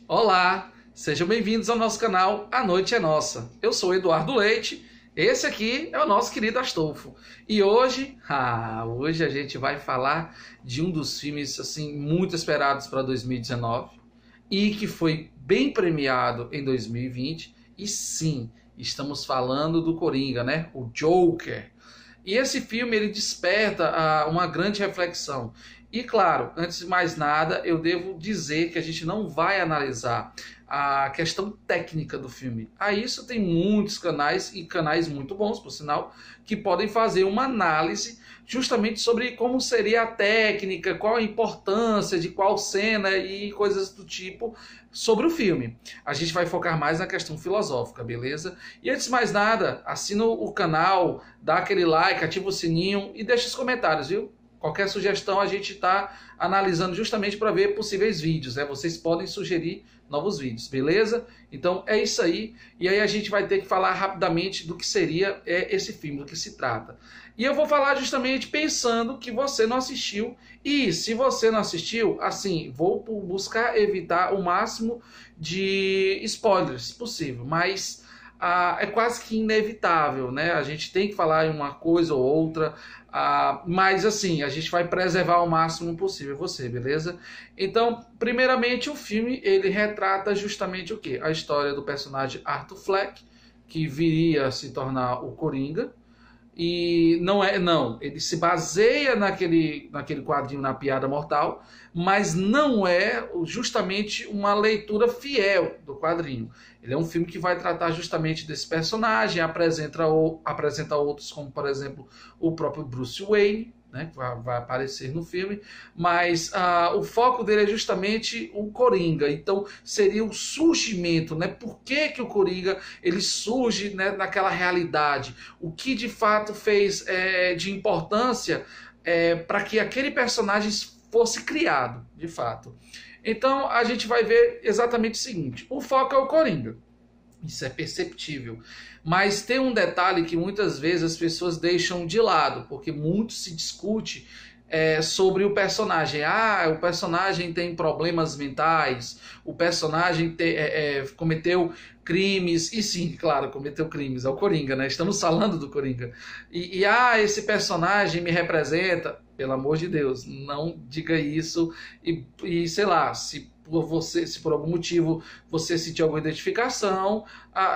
Olá, sejam bem-vindos ao nosso canal A Noite é Nossa. Eu sou Eduardo Leite, esse aqui é o nosso querido Astolfo. E hoje a gente vai falar de um dos filmes assim muito esperados para 2019 e que foi bem premiado em 2020. E sim, estamos falando do Coringa, né? O Joker. E esse filme ele desperta uma grande reflexão. E claro, antes de mais nada, eu devo dizer que a gente não vai analisar a questão técnica do filme. A isso tem muitos canais, e canais muito bons, por sinal, que podem fazer uma análise justamente sobre como seria a técnica, qual a importância de qual cena e coisas do tipo sobre o filme. A gente vai focar mais na questão filosófica, beleza? E antes de mais nada, assina o canal, dá aquele like, ativa o sininho e deixa os comentários, viu? Qualquer sugestão a gente está analisando justamente para ver possíveis vídeos, né? Vocês podem sugerir novos vídeos, beleza? Então é isso aí. E aí a gente vai ter que falar rapidamente do que seria esse filme, do que se trata. E eu vou falar justamente pensando que você não assistiu. E se você não assistiu, assim, vou buscar evitar o máximo de spoilers possível, mas é quase que inevitável, né? A gente tem que falar em uma coisa ou outra, mas assim, a gente vai preservar o máximo possível você, beleza? Então, primeiramente, o filme, ele retrata justamente o quê? A história do personagem Arthur Fleck, que viria a se tornar o Coringa. E não, ele se baseia naquele quadrinho, na Piada Mortal, mas não é justamente uma leitura fiel do quadrinho. Ele é um filme que vai tratar justamente desse personagem, apresenta outros, como por exemplo o próprio Bruce Wayne, né, que vai aparecer no filme, mas o foco dele é justamente o Coringa. Então seria o surgimento, né? Por que o Coringa ele surge, né, naquela realidade? O que de fato fez de importância para que aquele personagem fosse criado, de fato. Então a gente vai ver exatamente o seguinte: o foco é o Coringa. Isso é perceptível. Mas tem um detalhe que muitas vezes as pessoas deixam de lado, porque muito se discute sobre o personagem. O personagem tem problemas mentais, o personagem cometeu crimes, e sim, claro, cometeu crimes, é o Coringa, né? Estamos falando do Coringa. Esse personagem me representa. Pelo amor de Deus, não diga isso e sei lá, se por algum motivo você sentir alguma identificação,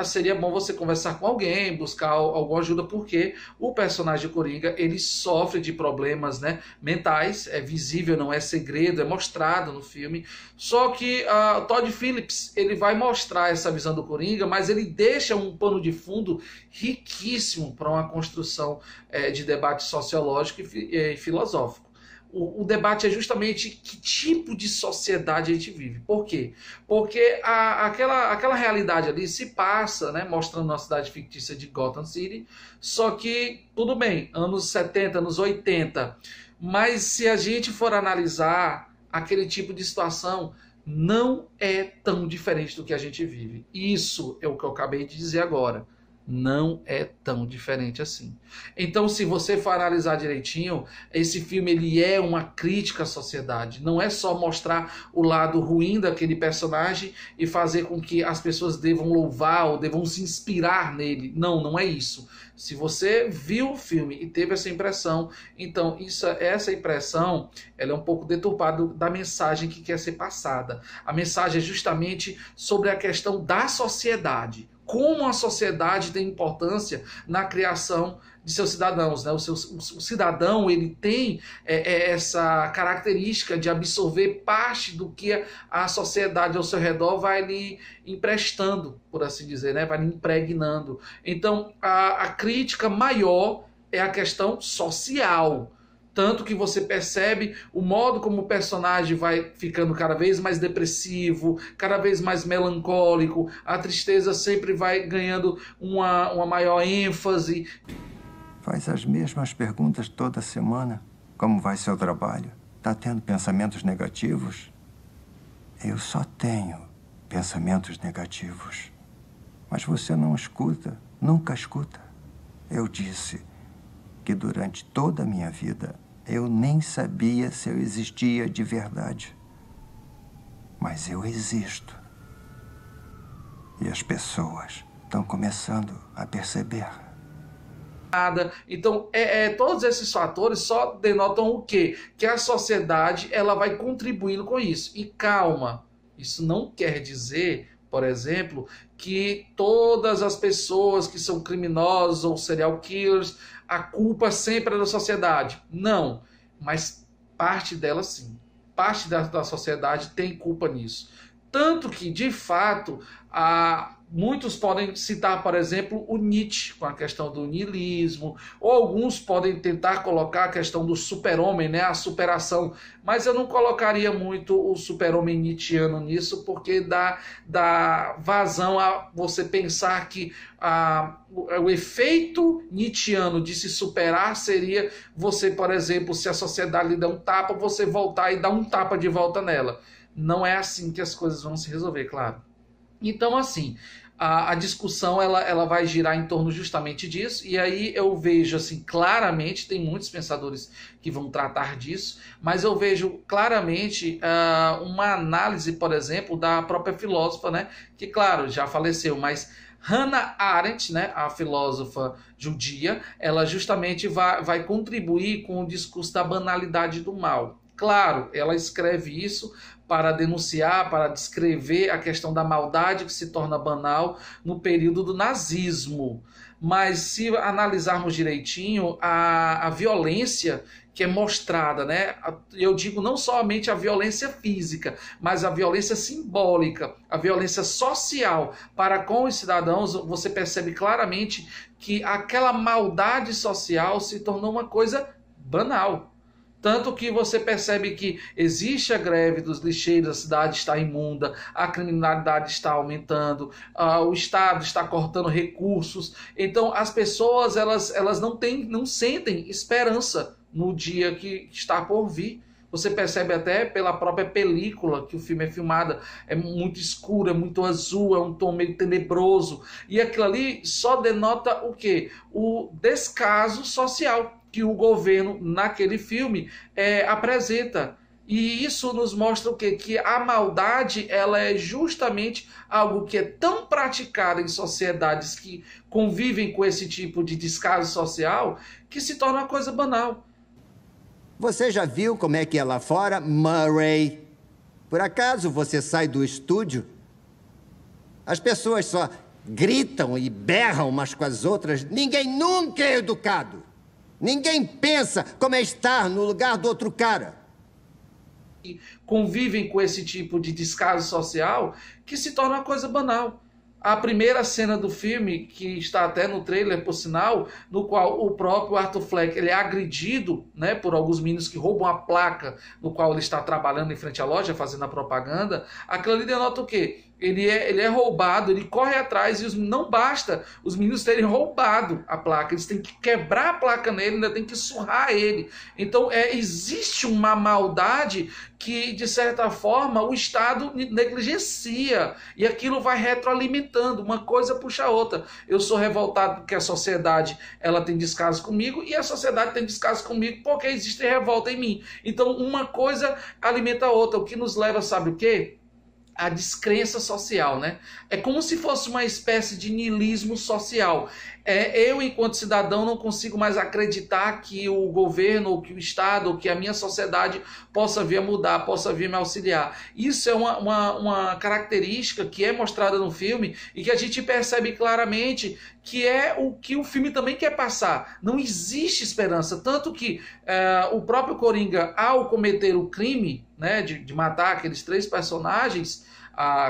seria bom você conversar com alguém, buscar alguma ajuda, porque o personagem Coringa, ele sofre de problemas, né, mentais, é visível, não é segredo, é mostrado no filme. Só que Todd Phillips, ele vai mostrar essa visão do Coringa, mas ele deixa um pano de fundo riquíssimo para uma construção de debate sociológico e filosófico. O debate é justamente que tipo de sociedade a gente vive. Por quê? Porque aquela realidade ali se passa, né, mostrando uma cidade fictícia de Gotham City, só que, tudo bem, anos 70, anos 80, mas se a gente for analisar aquele tipo de situação, não é tão diferente do que a gente vive. Isso é o que eu acabei de dizer agora. Não é tão diferente assim. Então, se você for analisar direitinho, esse filme ele é uma crítica à sociedade. Não é só mostrar o lado ruim daquele personagem e fazer com que as pessoas devam louvar ou devam se inspirar nele. Não, não é isso. Se você viu o filme e teve essa impressão, então essa impressão ela é um pouco deturpada da mensagem que quer ser passada. A mensagem é justamente sobre a questão da sociedade. Como a sociedade tem importância na criação de seus cidadãos, né? O cidadão ele tem essa característica de absorver parte do que a sociedade ao seu redor vai lhe emprestando, por assim dizer, né? Vai lhe impregnando. Então, a crítica maior é a questão social. Tanto que você percebe o modo como o personagem vai ficando cada vez mais depressivo, cada vez mais melancólico, a tristeza sempre vai ganhando uma maior ênfase. Faz as mesmas perguntas toda semana. Como vai seu trabalho? Tá tendo pensamentos negativos? Eu só tenho pensamentos negativos. Mas você não escuta, nunca escuta. Eu disse que durante toda a minha vida eu nem sabia se eu existia de verdade. Mas eu existo. E as pessoas estão começando a perceber. Então, todos esses fatores só denotam o quê? Que a sociedade ela vai contribuindo com isso. E calma, isso não quer dizer, por exemplo, que todas as pessoas que são criminosos ou serial killers, a culpa sempre é da sociedade. Não, mas parte dela sim. Parte da sociedade tem culpa nisso. Tanto que, de fato, muitos podem citar, por exemplo, o Nietzsche, com a questão do niilismo, ou alguns podem tentar colocar a questão do super-homem, né, a superação, mas eu não colocaria muito o super-homem nietzschiano nisso, porque dá vazão a você pensar que o efeito nietzschiano de se superar seria você, por exemplo, se a sociedade lhe der um tapa, você voltar e dar um tapa de volta nela. Não é assim que as coisas vão se resolver, claro. Então, assim, a discussão ela vai girar em torno justamente disso, e aí eu vejo, assim, claramente, tem muitos pensadores que vão tratar disso, mas eu vejo claramente uma análise, por exemplo, da própria filósofa, né, que, claro, já faleceu, mas Hannah Arendt, né, a filósofa judia, ela justamente vai contribuir com o discurso da banalidade do mal. Claro, ela escreve isso para denunciar, para descrever a questão da maldade que se torna banal no período do nazismo. Mas se analisarmos direitinho, a violência que é mostrada, né? Eu digo não somente a violência física, mas a violência simbólica, a violência social para com os cidadãos, você percebe claramente que aquela maldade social se tornou uma coisa banal. Tanto que você percebe que existe a greve dos lixeiros, a cidade está imunda, a criminalidade está aumentando, o Estado está cortando recursos. Então as pessoas elas não sentem esperança no dia que está por vir. Você percebe até pela própria película que o filme é filmado, é muito escuro, é muito azul, é um tom meio tenebroso. E aquilo ali só denota o quê? O descaso social que o governo, naquele filme, apresenta. E isso nos mostra o quê? Que a maldade ela é justamente algo que é tão praticado em sociedades que convivem com esse tipo de descaso social que se torna uma coisa banal. Você já viu como é que é lá fora, Murray? Por acaso você sai do estúdio? As pessoas só gritam e berram umas com as outras. Ninguém nunca é educado. Ninguém pensa como é estar no lugar do outro cara. Convivem com esse tipo de descaso social que se torna uma coisa banal. A primeira cena do filme, que está até no trailer, por sinal, no qual o próprio Arthur Fleck ele é agredido, né, por alguns meninos que roubam a placa no qual ele está trabalhando em frente à loja, fazendo a propaganda, aquilo ali denota o quê? Ele é roubado, ele corre atrás e não basta os meninos terem roubado a placa, eles têm que quebrar a placa nele, ainda tem que surrar ele. Então existe uma maldade que, de certa forma, o Estado negligencia e aquilo vai retroalimentando, uma coisa puxa a outra. Eu sou revoltado porque a sociedade ela tem descaso comigo e a sociedade tem descaso comigo porque existe revolta em mim. Então uma coisa alimenta a outra, o que nos leva, sabe o quê? A descrença social, né? É como se fosse uma espécie de niilismo social. Eu, enquanto cidadão, não consigo mais acreditar que o governo, ou que o Estado, ou que a minha sociedade possa vir a mudar, possa vir a me auxiliar. Isso é uma característica que é mostrada no filme e que a gente percebe claramente que é o que o filme também quer passar. Não existe esperança. Tanto que o próprio Coringa, ao cometer o crime, né, de matar aqueles 3 personagens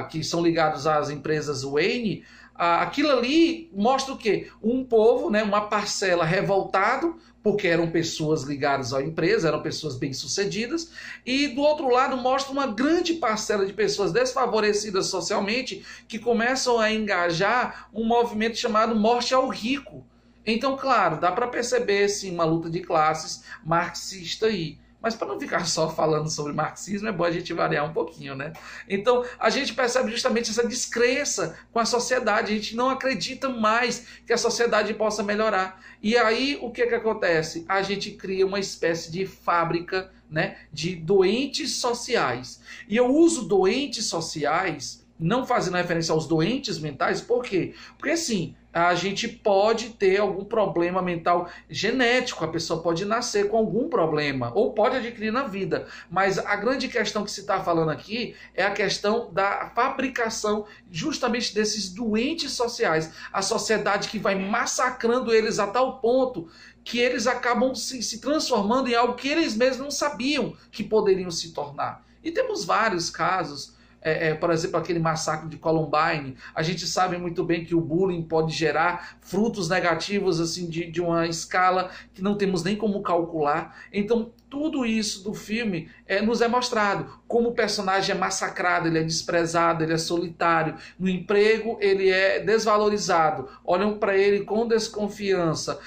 que são ligados às empresas Wayne, aquilo ali mostra o quê? Um povo, né, uma parcela revoltado, porque eram pessoas ligadas à empresa, eram pessoas bem-sucedidas, e do outro lado mostra uma grande parcela de pessoas desfavorecidas socialmente que começam a engajar um movimento chamado Morte ao Rico. Então, claro, dá para perceber sim uma luta de classes marxista aí. Mas para não ficar só falando sobre marxismo, é bom a gente variar um pouquinho, né? Então, a gente percebe justamente essa descrença com a sociedade. A gente não acredita mais que a sociedade possa melhorar. E aí, o que acontece? A gente cria uma espécie de fábrica, né, de doentes sociais. E eu uso doentes sociais não fazendo referência aos doentes mentais. Por quê? Porque sim, a gente pode ter algum problema mental genético, a pessoa pode nascer com algum problema, ou pode adquirir na vida, mas a grande questão que se está falando aqui é a questão da fabricação justamente desses doentes sociais, a sociedade que vai massacrando eles a tal ponto que eles acabam se transformando em algo que eles mesmos não sabiam que poderiam se tornar. E temos vários casos. Por exemplo, aquele massacre de Columbine, a gente sabe muito bem que o bullying pode gerar frutos negativos assim, de uma escala que não temos nem como calcular. Então, tudo isso do filme nos é mostrado. Como o personagem é massacrado, ele é desprezado, ele é solitário. No emprego, ele é desvalorizado. Olham para ele com desconfiança.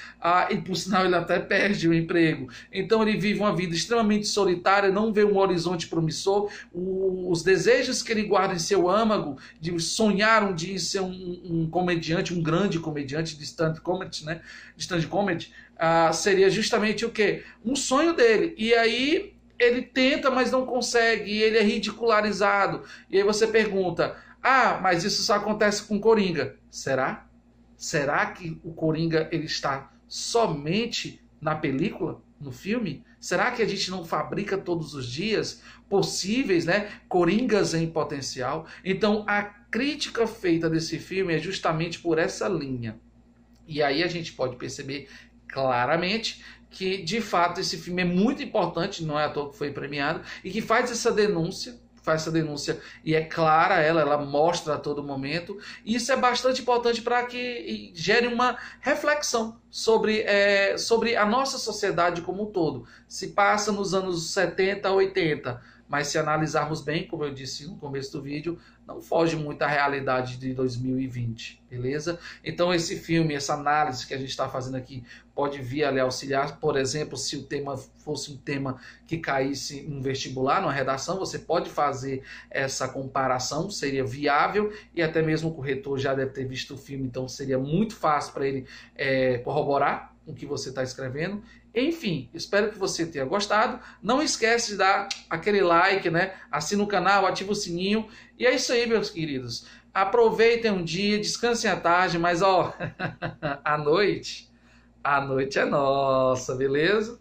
E, por sinal, ele até perde o emprego. Então, ele vive uma vida extremamente solitária, não vê um horizonte promissor. Os desejos que ele guarda em seu âmago, de sonhar um dia em ser um comediante, um grande comediante de stand comedy, né? De stand comedy, seria justamente o quê? Um sonho dele. E aí ele tenta, mas não consegue, e ele é ridicularizado. E aí você pergunta, mas isso só acontece com Coringa. Será? Será que o Coringa ele está somente na película, no filme? Será que a gente não fabrica todos os dias possíveis, né, Coringas em potencial? Então a crítica feita desse filme é justamente por essa linha. E aí a gente pode perceber claramente que, de fato, esse filme é muito importante, não é à toa que foi premiado, e que faz essa denúncia, e é clara ela mostra a todo momento, e isso é bastante importante para que gere uma reflexão sobre a nossa sociedade como um todo. Se passa nos anos 70, 80, mas se analisarmos bem, como eu disse no começo do vídeo, não foge muito da realidade de 2020, beleza? Então esse filme, essa análise que a gente está fazendo aqui, pode vir a lhe auxiliar. Por exemplo, se o tema fosse um tema que caísse no vestibular, numa redação, você pode fazer essa comparação, seria viável, e até mesmo o corretor já deve ter visto o filme, então seria muito fácil para ele corroborar o que você está escrevendo. Enfim, espero que você tenha gostado. Não esquece de dar aquele like, né? Assina o canal, ativa o sininho. E é isso aí, meus queridos. Aproveitem um dia, descansem à tarde, mas a noite é nossa, beleza?